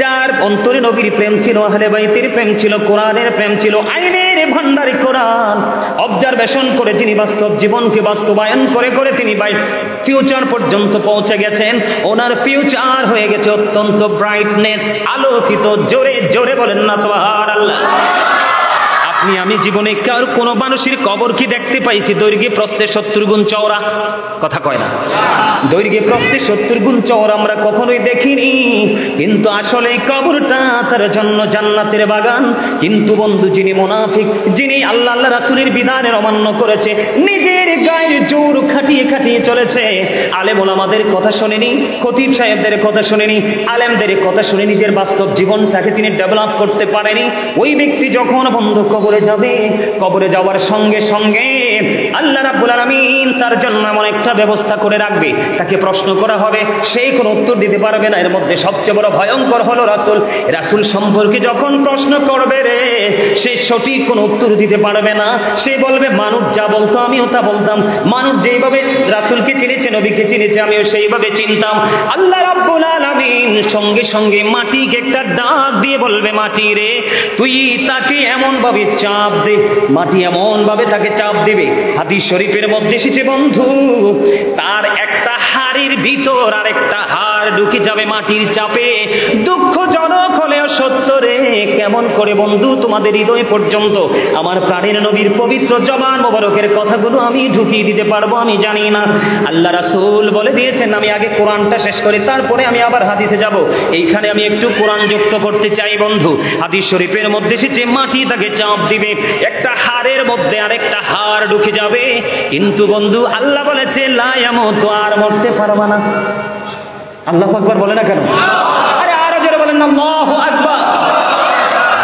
যার অন্তরে নবীর প্রেম ছিল, আহলে বাইতের প্রেম ছিল, কোরআনের প্রেম ছিল, আইনের ভান্ডারি কোরআন অবজারভেশন করে যিনি বাস্তব জীবনকে বাস্তবায়ন করে করে তিনি ফিউচার পর্যন্ত পৌঁছে গেছেন, ওনার ফিউচার হয়ে গেছে অত্যন্ত ব্রাইটনেস, আলোকিত। জোরে জোরে বলেন না সুবহানাল্লাহ। আপনি আমি জীবনে কার কোনো মানুষের কবর কি দেখতে পাইছি দৈর্ঘ্যে প্রস্থে 70 গুণ চওড়া? কথা কয় না। দৈর্ঘ্যে প্রস্থে 70 গুণ চওড়া আমরা কখনোই দেখিনি, কিন্তু আসলে এই কবরটা তার জন্য জান্নাতের বাগান। কিন্তু বন্ধু, যিনি মুনাফিক, যিনি আল্লাহ রাসূলের বিধানের অমান্য করেছে, নিজের গায়ের জোর খাটিয়ে খাটিয়ে চলেছে, আলেম ওলামাদের কথা শুনেনি, খতিব সাহেবদের কথা শুনেনি, আলেমদের কথা শুনে নিজের বাস্তব জীবনটাকে তিনি ডেভেলপ করতে পারেনি, ওই ব্যক্তি যখন বন্ধু কবরে যাবে, কবরে যাওয়ার সঙ্গে সঙ্গে আল্লাহ রাব্বুল আলামিন তার জন্য এমন একটা ব্যবস্থা করে রাখবে, তাকে প্রশ্ন করা হবে, সে কোনো উত্তর দিতে পারবে না। এর মধ্যে সবচেয়ে বড় ভয়ঙ্কর হলো রাসূল সম্পর্কে যখন প্রশ্ন করবে রে, সে সঠিক কোনো উত্তর দিতে পারবে না। সে বলবে মানুষ যা বলতো আমিও তা বলতাম, মানুষ যেভাবে রাসূলকে চিনেছে, নবীকে চিনেছে, আমিও সেইভাবে চিনতাম। আল্লাহ রাব্বুল আলামিন সঙ্গে সঙ্গে মাটিকে একটা ডাক দিয়ে বলবে, মাটি রে তুই তাকে এমন ভাবে চাপ দে, মাটি এমন ভাবে তাকে চাপ দিবে। হাদিস শরীফের মধ্যে এসেছে বন্ধু, তার একটা হাড়ের ভিতর আর একটা হাড় ঢুকে যাবে মাটির চাপে। দুঃখজনক হলেও সত্য রে। কেমন করে বন্ধু তোমাদের হৃদয় পর্যন্ত আমার প্রাণের নবীর পবিত্র জবান মোবারকের কথাগুলো আমি ঢুকিয়ে দিতে পারবো আমি জানি না। আল্লাহ রাসূল বলে দিয়েছেন, আমি আগে কোরআনটা শেষ করি, তারপরে আমি আবার হাদিসে যাব। এইখানে আমি একটু কোরআন যুক্ত করতে চাই বন্ধু। হাদিস শরীফের মধ্যে এসেছে মাটি তাকে চাপ দিবে, একটা হাড়ের মধ্যে আরেকটা হাড় ঢুকে যাবে। কিন্তু বন্ধু আল্লাহ বলেছে লা ইয়ামুতু, আর মরতে পারবে না। আল্লাহু আকবার বলে না কেন? আরে আরো জোরে বলেন না আল্লাহু আকবার।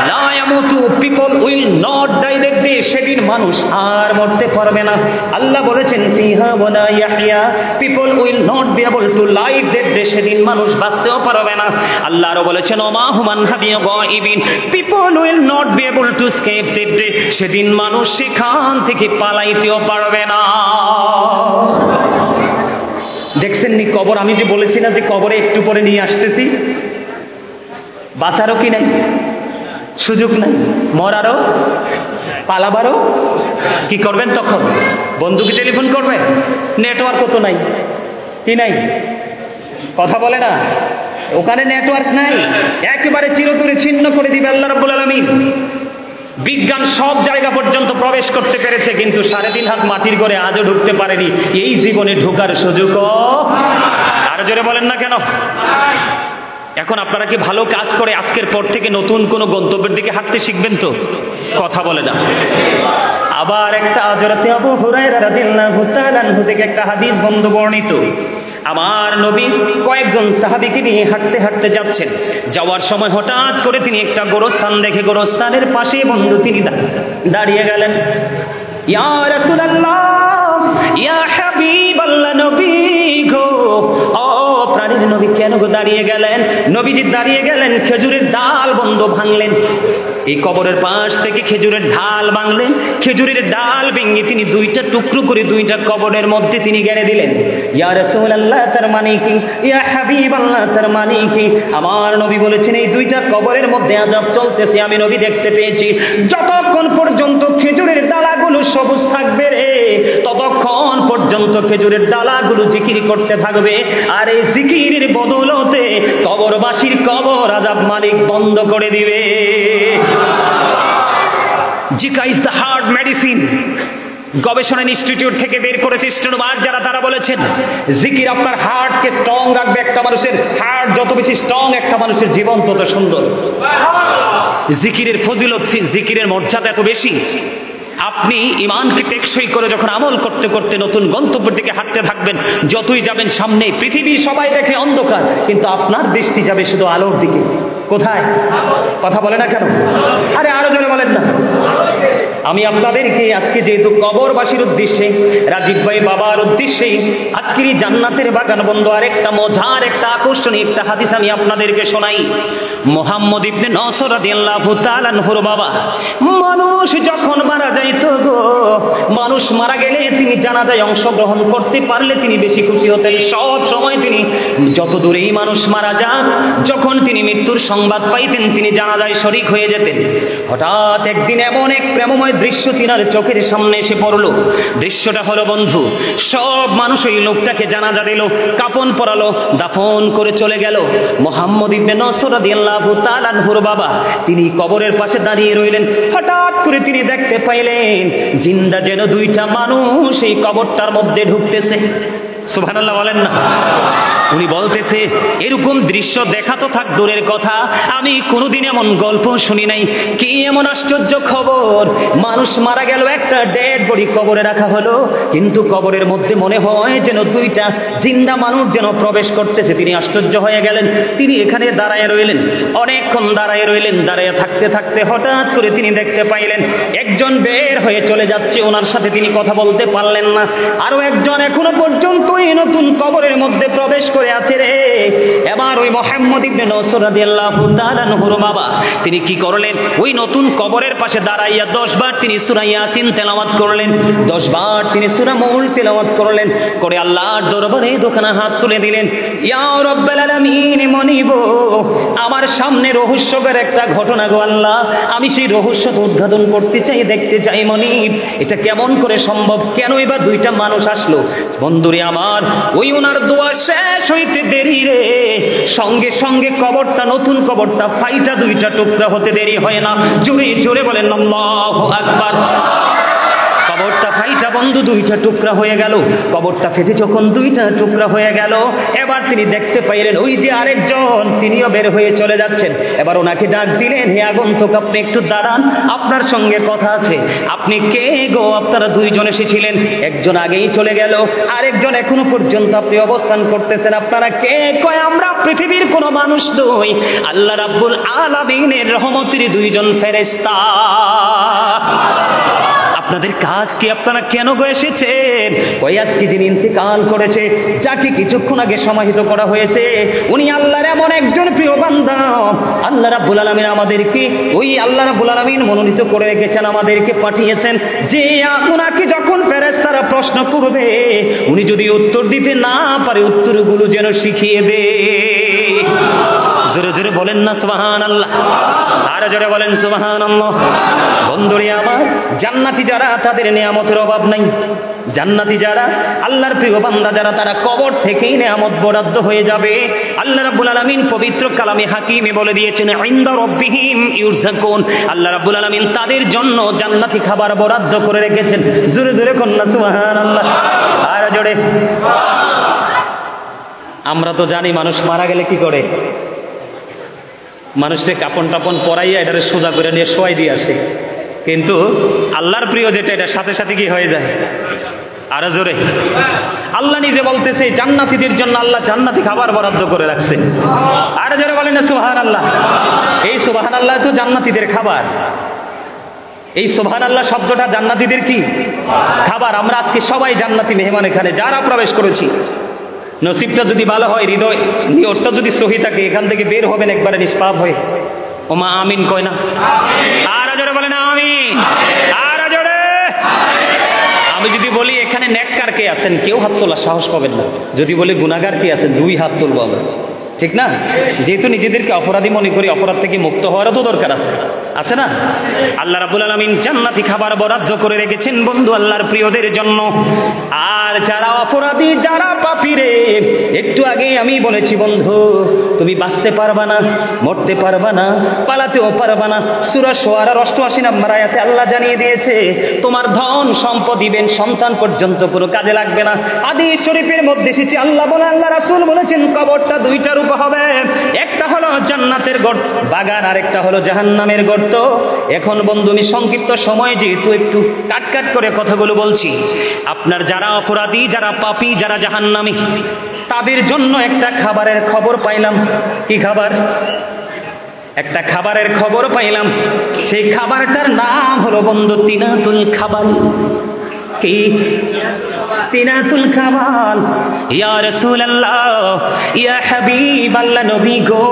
লা ইয়ামুতু, people will not die that day, সেদিন মানুষ আর মরতে পারবে না। আল্লাহ বলেছেন ফিহা ওয়ালা ইয়াহইয়া, people will not be able to live that day, সেদিন মানুষ বাঁচতেও পারবে না। আল্লাহ আরো বলেছেন ওমা হুমান হাবিয়া গায়িবিন, people will not be able to escape that day, সেদিন মানুষ সেখান থেকে পালাইতেও পারবে না। দেখছেন নি কবর? আমি যে বলেছি না যে কবরে একটু পরে নিয়ে আসতেছি, বাঁচারও কি নাই, সুযোগ নাই, মরারও, পালাবারও। কি করবেন তখন? বন্ধুকে টেলিফোন করবেন, নেটওয়ার্কও তো নাই, কি নাই, কথা বলে না, ওখানে নেটওয়ার্ক নাই, একেবারে চিরতরে ছিন্ন করে দিবে আল্লাহ রাব্বুল আলামিন। বিজ্ঞান সব জায়গা পর্যন্ত প্রবেশ করতে পেরেছে, কিন্তু 3.5 হাত মাটির ঘরে আজও ঢুকতে পারেনি। এই জীবনে ঢোকার সুযোগও, আরো জোরে বলেন না কেন? এখন আপনারা কি ভালো কাজ করে আজকের পর থেকে নতুন কোন গন্তব্যের দিকে হাঁটতে শিখবেন তো? কথা বলে না। আবার একটা হযরতে আবু হুরায়রা রাদিয়াল্লাহু তাআলা আনহু থেকে একটা হাদিস বন্ধু বর্ণিত, আমার নবী কয়েকজন সাহাবীকে নিয়ে হাঁটতে হাঁটতে যাচ্ছেন। যাওয়ার সময় হঠাৎ করে তিনি একটা গোরস্থান দেখে, গোরস্থানের পাশে বন্ধু তিনি দাঁড়িয়ে গেলেন। ইয়া রাসূলুল্লাহ, ইয়া হাবিবাল্লাহ, নবী গো, ও প্রাণের নবী কেন গো দাঁড়িয়ে গেলেন? নবীজি দাঁড়িয়ে গেলেন, খেজুরের ডাল বন্ধু ভাঙলেন। এই কবরের পাশ থেকে খেজুরের ডাল ভাঙলেন, খেজুরের ডাল ভেঙে তিনি 2টা টুকরো করে 2টা কবরের মধ্যে তিনি গেড়ে দিলেন। ইয়া রাসূলুল্লাহ, তার মানে কি? ইয়া হাবিবাল্লাহ, তার মানে কি? আমার নবী বলেছেন এই 2টা কবরের মধ্যে আযাব চলতেছে, আমি নবী দেখতে পেয়েছি। যতক্ষণ পর্যন্ত খেজুরের ডালাগুলো সবুজ থাকবে রে, ততক্ষণ পর্যন্ত খেজুরের ডালাগুলো জিকির করতে থাকবে। আর এই জিকিরের বদৌলতে কবরবাসীর কবর আযাব মালিক বন্ধ করে দিবে। Zika is the heart medicine. গবেষণা ইনস্টিটিউট থেকে বের করেছে স্টেনোবার যারা, তারা বলেছেন জিকির আপনার হার্টকে স্ট্রং রাখবে। একটা মানুষের হার্ট যত বেশি স্ট্রং, একটা মানুষের জীবন তত সুন্দর। জিকিরের ফজিলত, জিকিরের মর্যাদা এত বেশি। আপনি ঈমানকে টেকসই করে যখন আমল করতে করতে নতুন গন্তব্যের দিকে হাঁটতে থাকবেন, যতই যাবেন সামনে পৃথিবী সবাই দেখে অন্ধকার, কিন্তু আপনার দৃষ্টি যাবে শুধু আলোর দিকে। কোথায়? কথা বলে না কেন? আরে আরো জোরে বলেন না। আমি আপনাদেরকে আজকে যেহেতু কবরবাসীর উদ্দেশ্যে, রাজীব ভাই বাবার উদ্দেশ্যে আজকের এই জান্নাতের বাগান বন্ধু আরেকটা মজার, একটা আকর্ষণীয় একটা হাদিস আমি আপনাদেরকে শোনাই। মুহাম্মদ ইবনে নসর রাদিয়াল্লাহু তাআলা আনহুর বাবা। মানুষ যখন মারা যাইতো গো, মানুষ মারা গেলে তিনি জানাজায় অংশগ্রহণ করতে পারলে তিনি বেশি খুশি হতেন। সব সময় তিনি যত দূরেই মানুষ মারা যান, যখন তিনি মৃত্যুর সংবাদ পাইতেন তিনি জানাজায় শরীক হয়ে যেতেন। হঠাৎ একদিন এমন এক প্রেমময় দৃশ্য তিনার চোখের সামনে এসে পড়লো। দৃশ্যটা হলো বন্ধু, সব মানুষ ওই লোকটাকে জানাজা দিল, কাফন পরালো, দাফন করে চলে গেল। মুহাম্মদ ইবনে নসর রাদিয়াল্লাহু তাআলা আনহুর বাবা তিনি কবরের পাশে দাঁড়িয়ে রইলেন। হঠাৎ করে তিনি দেখতে পাইলেন জিন্দা যেন দুইটা মানুষ এই কবরটার মধ্যে ঢুকতেছে। সুবহানাল্লাহ বলেন না। উনি বলতেছে এরকম দৃশ্য দেখা তো থাক দূরের কথা, আমি কোনোদিন এমন গল্প শুনি নাই। কি এমন আশ্চর্য খবর, মানুষ মারা গেল, একটা ডেড বডি কবরে রাখা হলো, কিন্তু কবরের মধ্যে মনে হয় যেন দুইটা জিন্দা মানুষ যেন প্রবেশ করতেছে। তিনি আশ্চর্য হয়ে গেলেন। তিনি এখানে দাঁড়ায় রইলেন, অনেকক্ষণ দাঁড়ায় রইলেন। দাঁড়ায় থাকতে থাকতে হঠাৎ করে তিনি দেখতে পাইলেন একজন বের হয়ে চলে যাচ্ছে, ওনার সাথে তিনি কথা বলতে পারলেন না। আরো একজন এখনো পর্যন্ত এই নতুন কবরের মধ্যে প্রবেশ করে আছে রে। এবার ওই মুহাম্মদ ইবনে নসর রাদিয়াল্লাহু তাআলা আনহুর বাবা তিনি কি করলেন, ওই নতুন কবরের পাশে দাঁড়াইয়া 10 বার তিনি সূরা ইয়াসিন তেলাওয়াত করলেন, 10 বার তিনি সূরা মুল তেলাওয়াত করলেন, করে আল্লাহর দরবারে দোকানে হাত তুলে দিলেন। ইয়া রাব্বাল আলামিন, মনিব আমার সামনে রহস্যকর একটা ঘটনা গো আল্লাহ, আমি সেই রহস্য উদ্ঘাটন করতে চাই, দেখতে চাই মনিব, এটা কেমন করে সম্ভব, কেন এবার দুইটা মানুষ আসলো। বন্ধুরে আমার, ওই ওনার দোয়া শেষ হইতে দেরি রে, সঙ্গে সঙ্গে কবরটা, নতুন কবরটা ফাইটা দুইটা টুকরা হতে দেরি হয় না। জোরে জোরে বলেন আল্লাহু আকবার। কবরটা ফাইটা বন্ধু দুইটা টুকরা হয়ে গেল। কবরটা ফেটে যখন দুইটা টুকরা হয়ে গেল, এবার তিনি দেখতে পাইলেন ওই যে আরেকজন তিনিও বের হয়ে চলে যাচ্ছেন। এবার ওনাকে ডাক দিলেন, হে আগন্তুক আপনি একটু দাঁড়ান, আপনার সঙ্গে কথা আছে। আপনি কে গো? আপনারা দুইজন এসেছিলেন, একজন আগেই চলে গেল, আরেকজন এখনো পর্যন্ত আপনি অবস্থান করতেছেন, আপনারা কে? কয় আমরা পৃথিবীর কোনো মানুষ নই, আল্লাহ রাব্বুল আলামিনের রহমতের দুইজন ফেরেশতা। আপনাদের কাজ কি? আপনারা কেন গো এসেছেন? ওই আজকে যিনি ইন্তেকাল করেছে, যাকে কিছুক্ষণ আগে সমাহিত করা হয়েছে, উনি আল্লাহর এমন একজন প্রিয় বান্দা। আল্লাহ রাব্বুল আলামিন আমাদেরকে, ওই আল্লাহ রাব্বুল আলামিন মনোনীত করে রেখেছেন, আমাদেরকে পাঠিয়েছেন যে ওনাকে যখন ফেরেশতারা প্রশ্ন করবে, উনি যদি উত্তর দিতে না পারে উত্তরগুলো যেন শিখিয়ে দে। জোরে জোরে বলেন না সুবহানাল্লাহ, আর জোরে বলেন সুবহানাল্লাহ। বন্ধুরে আমার, জান্নাতি যারা তাদের নিয়ামতের অভাব নাই। জান্নাতি যারা, আল্লাহর প্রিয় বান্দা যারা, তারা কবর থেকেই নিয়ামত বরাদ্দ হয়ে যাবে। আল্লাহ রাব্বুল আলামিন পবিত্র কালামে হাকিমে বলে দিয়েছেন, ইনদা রাব্বিহিম ইউরযাকুন, আল্লাহ রাব্বুল আলামিন তাদের জন্য জান্নাতি খাবার বরাদ্দ করে রেখেছেন। জোরে জোরে কন্যা সুবহানাল্লাহ, আর জোরে। আমরা তো জানি মানুষ মারা গেলে কি করে, মানুষকে কাপন টাপন পরাইয়া এটারে সোজা করে নিয়ে শোয়াই দিয়ে আসে, কিন্তু আল্লাহর প্রিয় যেটা, এটা সাথে সাথে কি হয়ে যায়। আরো জোরে। আল্লাহ নিজে বলতেছে জান্নাতীদের জন্য আল্লাহ জান্নাতি খাবার বরাদ্দ করে রাখছে। আরো জোরে বলেন না সুবহানাল্লাহ। এই সুবহানাল্লাহ তো জান্নাতীদের খাবার। এই সুবহানাল্লাহ শব্দটা জান্নাতীদের কি খাবার। আমরা আজকে সবাই জান্নাতি মেহমান, এখানে যারা প্রবেশ করেছি, নসিবটা যদি ভালো হয়, হৃদয় নিয়তটা যদি সহি থাকে, এখান থেকে বের হবেন একবারে নিষ্পাপ হয়ে। ওমা আমিন কয় না? আর জোরে বলেন আমিন, আর জোরে। আমি যদি বলি এখানে নেককার কে আছেন, কেউ হাত তোলার সাহস পাবেন না। যদি বলি গুনাহগার কে আছেন, 2 হাত তুলবো আমরা, ঠিক না? যেহেতু নিজেদেরকে অপরাধী মনে করি, অপরাধ থেকে মুক্ত হওয়ারও তো দরকার আছে, আছে না? আল্লাহ রাব্বুল আলামিন জান্নাতি খাবার বরাদ্দ করে রেখেছেন বন্ধু আল্লাহর প্রিয়দের জন্য। আর যারা অপরাধী, যারা পাপী রে, একটু আগে আমি বলেছি বন্ধু, তুমি বাঁচতে পারবা না, মরতে পারবা না, পালাতেও পারবা না। সূরা শুআরার 88 নম্বর আয়াতে আল্লাহ জানিয়ে দিয়েছে, তোমার ধন সম্পদ দিবেন, সন্তান পর্যন্ত কোনো কাজে লাগবে না। হাদিস শরীফের মধ্যে এসেছে, আল্লাহ বলে, আল্লাহ রাসূল বলেছেন, কবরটা 2টা রূপে হবে। একটা হলো জান্নাতের বাগান, আর একটা হলো জাহান্নামের গর্ত। এখন বন্ধু আমি সংক্ষিপ্ত সময় যেহেতু একটু কাট করে কথাগুলো বলছি, আপনার যারা অপরাধী, যারা পাপী, যারা জাহান্নামী, তাদের জন্য একটা খাবারের খবর পাইলাম। কি খাবার? একটা খাবারের খবর পাইলাম। সেই খাবারটার নাম হলো বন্ধু তিনাতুল খাবার। কি? তিনাতুল কামাল। ইয়া রাসূলুল্লাহ, ইয়া হাবিবাল্লাহ, নবী গো,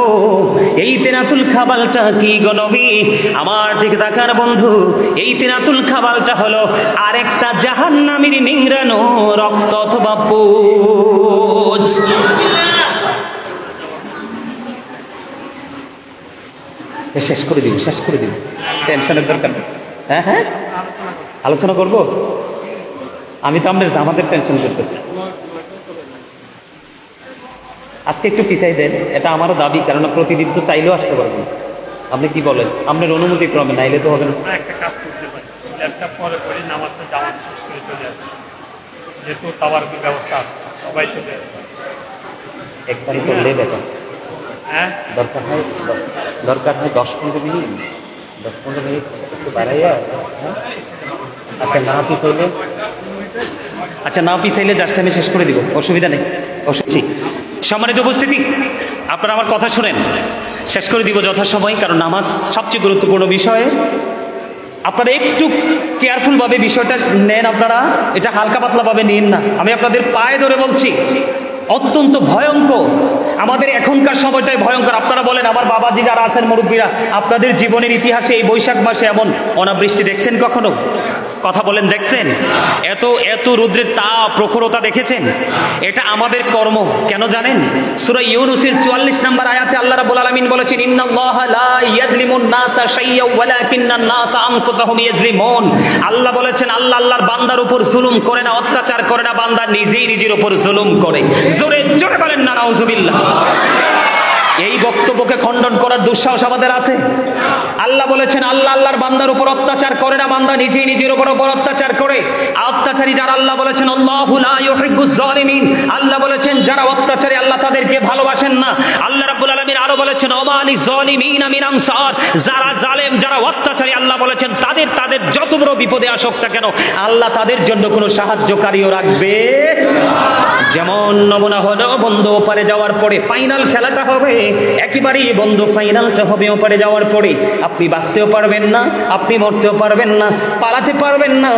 এই তিনাতুল কামালটা কি গো নবী? আমার দিকে তাকার বন্ধু, এই তিনাতুল কামালটা হলো আরেকটা জাহান্নামীর নিংড়ানো রক্ত অথবা পুজ। শেষ করে দিন, শেষ করে দিন, টেনশনের দরকার নেই। হ্যাঁ হ্যাঁ, আলোচনা করব। আমি তো আমাদের টেনশন করতেছি। আজকে একটু পিছাই দেন, এটা আমারও দাবি, কারণ প্রতিদিন তো চাইলেও আসতে পারবেন। আপনি কি বলেন? আপনার অনুমতি ক্রমে, নাইলে তো হবে না। একটা কাজ করতে পারি, একটা পরে পরে নামাজটা জামাত শেষ করে চলে আসে, যেহেতু খাবার ব্যবস্থা আছে, সবাই চলে আসে। একবারই করলে দেখা। হ্যাঁ, দরকার হয় 10-15 মিনিট, 10-15 মিনিট একটু বাড়াইয়া। আচ্ছা না পিছাইলে, জাস্ট আমি শেষ করে দিব, অসুবিধা নেই। সম্মানিত উপস্থিতি, আপনারা আমার কথা শুনেন, শেষ করে দিব যথাসময়, কারণ নামাজ সবচেয়ে গুরুত্বপূর্ণ বিষয়। আপনারা একটু কেয়ারফুলভাবে বিষয়টা নেন, আপনারা এটা হালকা পাতলাভাবে নিন না। আমি আপনাদের পায়ে ধরে বলছি, অত্যন্ত ভয়ঙ্কর। আমাদের এখনকার সময়টাই ভয়ঙ্কর। আপনারা বলেন, আমার বাবাজি যারা আছেন, মুরব্বীরা, আপনাদের জীবনের ইতিহাসে এই বৈশাখ মাসে এমন অনাবৃষ্টি দেখছেন কখনো? কথা বলেন, দেখছেন? এত রৌদ্রের তাপ, প্রখরতা দেখেছেন? এটা আমাদের কর্ম। কেন জানেন? সূরা ইউনূসের 44 নম্বর আয়াতে আল্লাহ রাব্বুল আলামিন বলেছেন, ইন্নাল্লাহা লা ইয়াযলিমুন নাসা শাইয়্যা ওয়ালাকিন্নান নাসা আনফুসাহুম ইয়াযলিমুন। আল্লাহ বলেছেন, আল্লাহর বান্দার উপর জুলুম করে না, অত্যাচার করে না, বান্দা নিজেই নিজের উপর জুলুম করে। জোরে জোরে বলেন না নাউজুবিল্লাহ। এই বক্তব্যকে খণ্ডন করার দুঃসাহস আমাদের আছে? আল্লাহ বলেছেন, আল্লাহর বান্দার উপর অত্যাচার করে না, বান্দা নিজেই নিজের উপর অত্যাচার করে। অত্যাচারী যারা, আল্লাহ বলেছেন, আল্লাহু লা ইউহিব্বুজ জালিমিন। আল্লাহ বলেছেন, যারা অত্যাচারী আল্লাহ তাদেরকে ভালোবাসেন না। আল্লাহ রাব্বুল আলামিন আরো বলেছেন, ওমা লিজ জালিমিনা মিন আনসার। যারা জালেম, যারা অত্যাচারী, আল্লাহ বলেছেন, তাদের যত বড় বিপদে আসুক না কেন, আল্লাহ তাদের জন্য কোনো সাহায্যকারীও রাখবে। যেমন নমুনা হলো, বন্ধু ওপারে যাওয়ার পরে ফাইনাল খেলাটা হবে, একেবারেই বন্ধু ফাইনালটা হবে ওপারে যাওয়ার পরে। আপনি বাঁচতেও পারবেন না, আপনি মরতেও পারবেন না, পালাতে পারবেন না।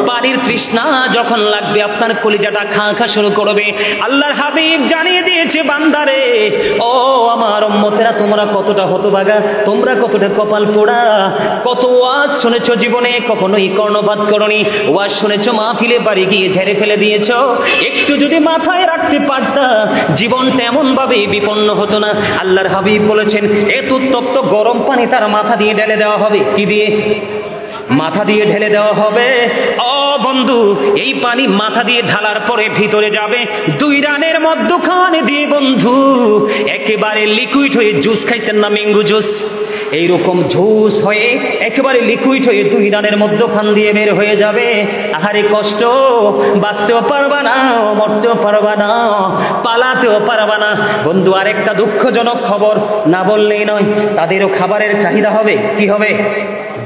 পানির তৃষ্ণা যখন লাগবে, আপনার কলিজাটা খা খা শুরু করবে। আল্লাহর হাবিব জানিয়ে দিয়েছে, বান্দারে, ও আমার উম্মতেরা, তোমরা কতটা হতভাগা, তোমরা কতটা কপাল পোড়া। কত ওয়াজ শুনেছো জীবনে, কখনোই কর্ণপাত করনি। ওয়াজ শুনেছো, মাহফিলে বাড়ি গিয়ে ঝেড়ে ফেলে দিয়েছো। একটু যদি মাথায় রাখতে পারতা, জীবনটা এমন ভাবে বিপন্ন হতো না। আল্লাহর হাবিব বলেছেন, এত উত্তপ্ত গরম পানি তার মাথা দিয়ে ঢেলে দেওয়া হবে। কি দিয়ে? মাথা দিয়ে ঢেলে দেওয়া হবে। ও বন্ধু, এই পানি মাথা দিয়ে ঢালার পরে ভিতরে যাবে 2 রানের মধ্যখানে দিয়ে, বন্ধু একেবারে লিকুইড হয়ে, জুস খাইছেন না, ম্যাঙ্গো জুস, এইরকম জুস হয়ে একেবারে লিকুইড হয়ে 2 রানের মধ্যখান দিয়ে বের হয়ে যাবে। আহারে কষ্ট, বাঁচতেও পারবা না, মরতেও পারবা না, পালাতেও পারবা না। বন্ধু, আরেকটা দুঃখজনক খবর না বললেই নয়, তাদেরও খাবারের চাহিদা হবে। কি হবে?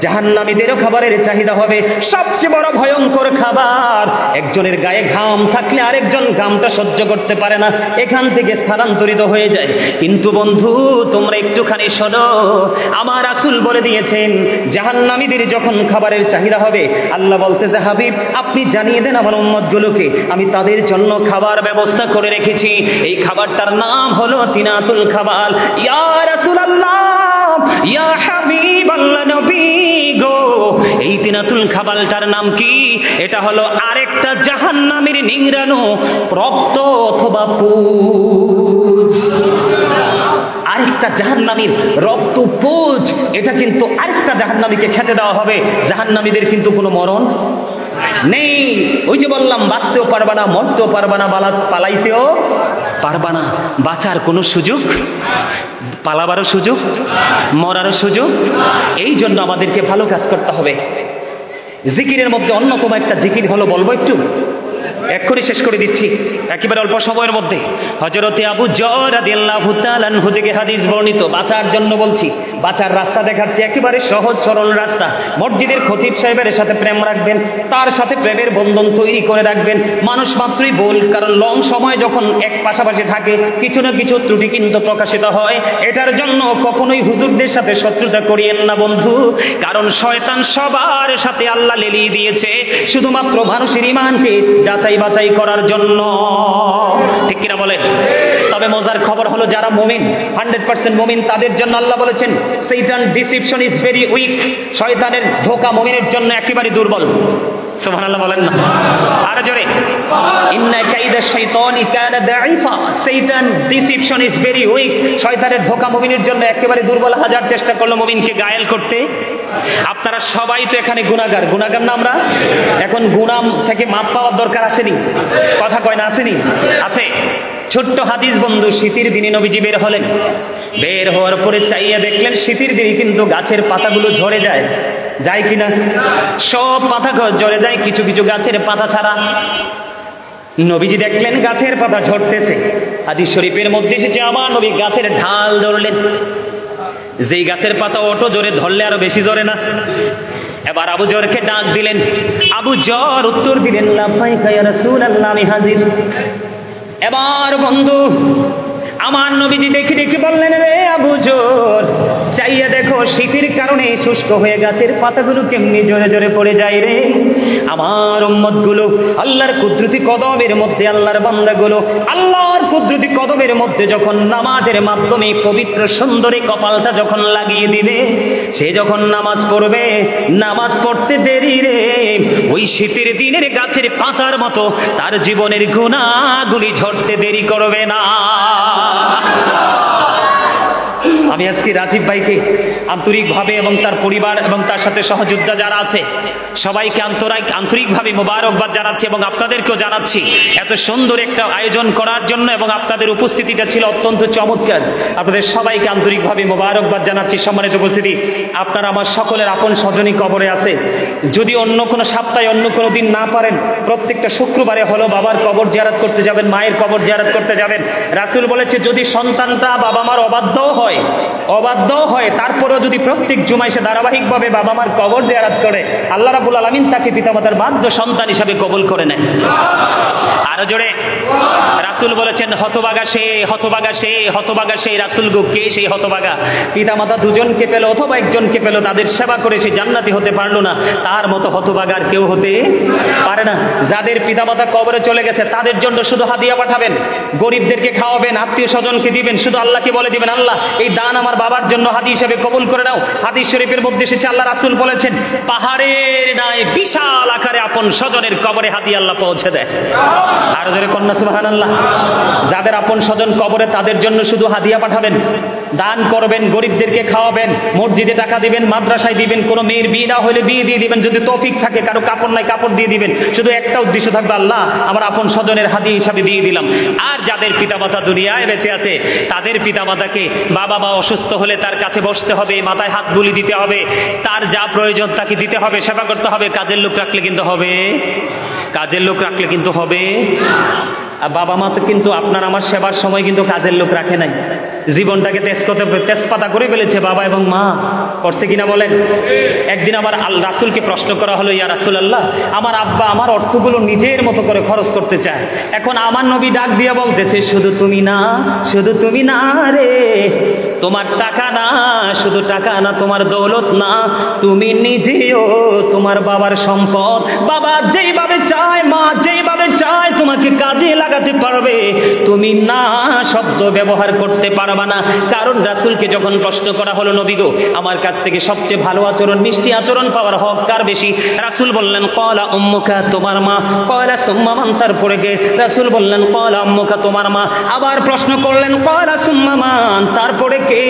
জাহান্নামীদেরও খাবারের চাহিদা হবে। সবচেয়ে বড় ভয়ঙ্কর খাবার, একজনের গায়ে ঘাম থাকলে আরেকজন ঘামটা সহ্য করতে পারে না, এখান থেকে স্থানান্তরিত হয়ে যায়। কিন্তু বন্ধু, তোমরা একটুখানি শোনো, আমার রাসূল বলে দিয়েছেন, জাহান্নামীদের যখন খাবারের চাহিদা হবে, আল্লাহ বলতেছে, হাবিব আপনি জানিয়ে দেন আমার উম্মতগুলোকে, আমি তাদের জন্য খাবার ব্যবস্থা করে রেখেছি। এই খাবারটার নাম হলো তিনাতুল কামাল। ইয়া রাসূলুল্লাহ, ইয়া হাবিবাল্লাহ, নবী গো, এই তিনাতুল কামালটার নাম কি? এটা হলো আরেকটা জাহান্নামীর নিংড়ানো রক্ত অথবা পুজ। আরেকটা জাহান্নামীর রক্ত পুজ, এটা কিন্তু আরেকটা জাহান্নামীকে খেতে দেওয়া হবে। জাহান্নামীদের কিন্তু কোনো মরণ নেই। ওই যে বললাম, বাঁচতেও পারবা না, মরতেও পারবা না, পালাইতেও পারবা না। বাঁচার কোনো সুযোগ, পালাবারও সুযোগ, মরারও সুযোগ। এই জন্য আমাদেরকে ভালো কাজ করতে হবে। জিকিরের মধ্যে অন্যতম একটা জিকির হলো, বলবো একটু, এক্ষুনি শেষ করে দিচ্ছি একেবারে অল্প সময়ের মধ্যে। হযরতে আবু যর রাদিয়াল্লাহু তাআলা আনহু থেকে হাদিস বর্ণিত। বাঁচার জন্য বলছি, বাঁচার রাস্তা দেখাচ্ছি, একেবারে সহজ সরল রাস্তা। মসজিদের খতিব সাহেবের সাথে প্রেম রাখবেন, তার সাথে প্রেমের বন্ধন তৈরি করে রাখবেন। মানুষ মাত্রই ভুল, কারণ লং সময় যখন এক পাশাপাশি থাকে, কিছু না কিছু ত্রুটি কিন্তু প্রকাশিত হয়। এটার জন্য কখনোই হুজুরদের সাথে শত্রুতা করিয়েন না বন্ধু, কারণ শয়তান সবার সাথে আল্লাহ লেলিয়ে দিয়েছে। শুধুমাত্র মানুষের ঈমানকে যাচাই যাচাই বাছাই করার জন্য। ঠিক কিনা বলেন? তবে মজার খবর হলো যারা মুমিন, 100% মুমিন, তাদের জন্য আল্লাহ বলেছেন শয়তান ডিসিপশন ইজ ভেরি উইক। শয়তানের ধোঁকা মুমিনের জন্য একেবারে দুর্বল। সুবহানাল্লাহ বলেন না? আর জোরে, ইন্না কাইদা শাইতানি কানা দাঈফা। শয়তান ডিসিপশন ইজ ভেরি উইক। শয়তানের ধোঁকা মুমিনের জন্য একেবারে দুর্বল। হাজার চেষ্টা করলো মুমিনকে গায়েল করতে। আপনারা সবাই তো এখানে গুনাহগার, গুনাহগার না আমরা? এখন গুনাহ থেকে মাপ পাওয়ার দরকার আসেনি? কথা কয় না আসেনি? আছে। ছোট্ট হাদিস বন্ধু, শীতের দিনে নবীজি বের হলেন। বের হওয়ার পরে চাইয়া দেখলেন শীতের দিনে কিন্তু গাছের পাতাগুলো ঝরে যায়, যায় কিনা? সব পাতা ঝরে যায়, কিছু কিছু গাছের পাতা ছাড়া। নবীজি দেখলেন গাছের পাতা ঝরতেছে। হাদিস শরীফের মধ্যে এসেছে আমার নবী গাছের ঢাল ধরলেন। যেই গাছের পাতা অটো জোরে ধরলে আরো বেশি জোরে না? এবার আবু জরকে ডাক দিলেন। আবু জর উত্তর দিলেন লাব্বাইকা ইয়া রাসূলুল্লাহ, আমি হাজির। এবার বন্ধু আমার নবীজি দেখে দেখে বললেন, রে আবু জর, চাইয়া দেখো শীতের কারণে শুষ্ক হয়ে গাছের পাতাগুলো কেমনি জোরে জোরে পড়ে যায় রে। আমার উম্মতগুলো আল্লাহর কুদরতি কদমের মধ্যে, আল্লাহর বান্দাগুলো আল্লাহর কুদরতি কদমের মধ্যে যখন নামাজের মাধ্যমে পবিত্র সুন্দরী কপালটা যখন লাগিয়ে দিবে, সে যখন নামাজ পড়বে, নামাজ পড়তে দেরি রে ওই শীতের দিনের গাছের পাতার মতো তার জীবনের গুনাহগুলি ঝরতে দেরি করবে না। আমি আজকে রাজীব ভাইকে আন্তরিকভাবে এবং তার পরিবার এবং তার সাথে সহযোদ্ধা যারা আছে সবাইকে আন্তরিকভাবে মোবারকবাদ জানাচ্ছি এবং আপনাদেরকেও জানাচ্ছি এত সুন্দর একটা আয়োজন করার জন্য, এবং আপনাদের উপস্থিতিটা ছিল অত্যন্ত চমৎকার। আপনাদের সবাইকে আন্তরিকভাবে মোবারকবাদ জানাচ্ছি। সম্মানিত উপস্থিতি, আপনারা আমার সকলের আপন স্বজনই কবরে আছে। যদি অন্য কোনো সপ্তাহে অন্য কোনো দিন না পারেন, প্রত্যেকটা শুক্রবারে হলো বাবার কবর জিয়ারত করতে যাবেন, মায়ের কবর জিয়ারত করতে যাবেন। রাসূল বলেছে যদি সন্তানটা বাবা মার অবাধ্য হয়, তারপরেও যদি প্রত্যেক জুমায় সে ধারাবাহিকভাবে বাবা মার কবর জিয়ারত করে, আল্লাহ রাব্বুল আলামিন তাকে পিতামাতার বাধ্য সন্তান হিসাবে কবুল করে নেয়। আরো জোরে, রাসূল বলেছেন হতভাগা সে, হতভাগা সে, হতভাগা সেই। রাসূল গো, কে সেই হতভাগা? পিতামাতা দুজনকে পেল অথবা একজনকে পেল, তাদের সেবা করে সে জান্নাতি হতে পারলো না, তার মতো হতভাগার কেউ হতে পারে না। যাদের পিতামাতা কবরে চলে গেছে তাদের জন্য শুধু হাদিয়া পাঠাবেন, গরিবদেরকে খাওয়াবেন, আত্মীয় স্বজনকে দিবেন, শুধু আল্লাহকে বলে দিবেন আল্লাহ এই দান আমার বাবার জন্য হাদিয়া হিসেবে কবুল করে নাও। হাদিস শরীফের মধ্যে এসেছে আল্লাহ রাসূল বলেছেন পাহাড়ের ন্যায় বিশাল আকারে আপন স্বজনের কবরে হাদিয়া আল্লাহ পৌঁছে দেয়। আর যারা কন্যা সুবহানাল্লাহ, যাদের আপন স্বজন কবরে তাদের জন্য শুধু হাদিয়া পাঠাবেন, দান করবেন, গরিবদেরকে খাওয়াবেন, মসজিদে টাকা দিবেন, মাদ্রাসায় দিবেন, কোনো মেয়ের বিয়ে না হলে বিয়ে দিয়ে দিবেন, যদি তৌফিক থাকে, কারো কাপড় নাই কাপড় দিয়ে দিবেন। শুধু একটা উদ্দেশ্য থাকবে আল্লাহ আমার আপন স্বজনের হাদিয়া হিসাবে দিয়ে দিলাম। আর যাদের পিতামাতা দুনিয়ায় বেঁচে আছে তাদের পিতামাতাকে বাবা মা অসুস্থ হলে তার কাছে বসতে হবে, মাথায় হাত বুলি দিতে হবে, তার যা প্রয়োজন তাকে দিতে হবে, সেবা করতে হবে। কাজের লোক রাখলে কিন্তু হবে, কাজের লোক রাখলে কিন্তু হবে। বাবা মা তো কিন্তু আপনার আমার সেবার সময় কিন্তু কাজের লোক রাখে নাই, জীবনটাকে তেজপাতা করে ফেলেছে বাবা এবং মা। করছে কিনা বলেন? একদিন আমার রাসূলকে প্রশ্ন করা হলো, ইয়া রাসূলুল্লাহ, আমার আব্বা আমার অর্থগুলো নিজের মতো করে খরচ করতে চায়। এখন আমার নবী ডাক দিয়া বলতেছে শুধু তুমি না, শুধু তুমি না রে, তোমার টাকা না, শুধু টাকা না, তোমার দৌলত না, তুমি নিজেও তোমার বাবার সম্পদ। বাবা যেইভাবে চায়, মা যেইভাবে চায় তোমাকে কাজে লাগাতে পারবে, তুমি না শব্দ ব্যবহার করতে পারবা না। কারণ রাসূলকে যখন প্রশ্ন করা হলো, নবী গো আমার কাছ থেকে সবচেয়ে ভালো আচরণ, মিষ্টি আচরণ পাওয়ার হক কার বেশি? রাসূল বললেন ক্বালা উম্মুকা, তোমার মা। ক্বালা সুম্মা মান, তারপরে কে? রাসূল বললেন ক্বালা উম্মুকা, তোমার মা। আবার প্রশ্ন করলেন ক্বালা সুম্মা মান, তারপরে কে?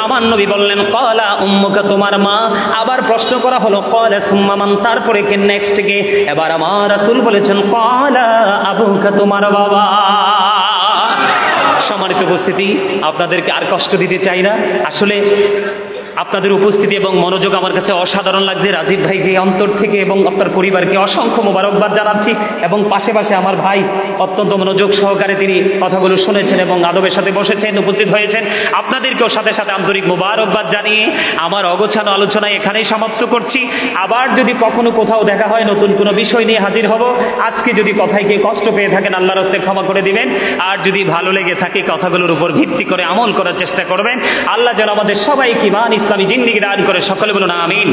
আমার নবী বললেন ক্বালা উম্মুকা, তোমার মা। আবার প্রশ্ন করা হলো ক্বালা সুম্মা মান, তারপরে কে? নেক্সট কে? এবার আমার রাসূল বলেছেন ক্বালা আবুকা, তোমার বাবা। সম্মানিত উপস্থিতি, আপনাদেরকে আর কষ্ট দিতে চাই না। আসলে আপনাদের উপস্থিতি এবং মনোযোগ আমার কাছে অসাধারণ লাগছে। রাজীব ভাইকে অন্তর থেকে এবং আপনার পরিবারকে অসংখ্য মোবারকবাদ জানাচ্ছি, এবং পাশে পাশে আমার ভাই অত্যন্ত মনোযোগ সহকারে তিনি কথাগুলো শুনেছেন এবং আদবের সাথে বসেছেন, উপস্থিত হয়েছেন। আপনাদেরকেও সাথে সাথে আন্তরিক মোবারকবাদ জানিয়ে আমার অগোছানো আলোচনা এখানেই সমাপ্ত করছি। আবার যদি কখনো কোথাও দেখা হয় নতুন কোনো বিষয় নিয়ে হাজির হব। আজকে যদি কথায় গিয়ে কষ্ট পেয়ে থাকেন আল্লাহর রাস্তে ক্ষমা করে দিবেন, আর যদি ভালো লেগে থাকে কথাগুলোর উপর ভিত্তি করে আমল করার চেষ্টা করবেন। আল্লাহ যেন আমাদের সবাইকে ইসলামী জিন্দেগি দান করে। সকলে বলুন আমিন।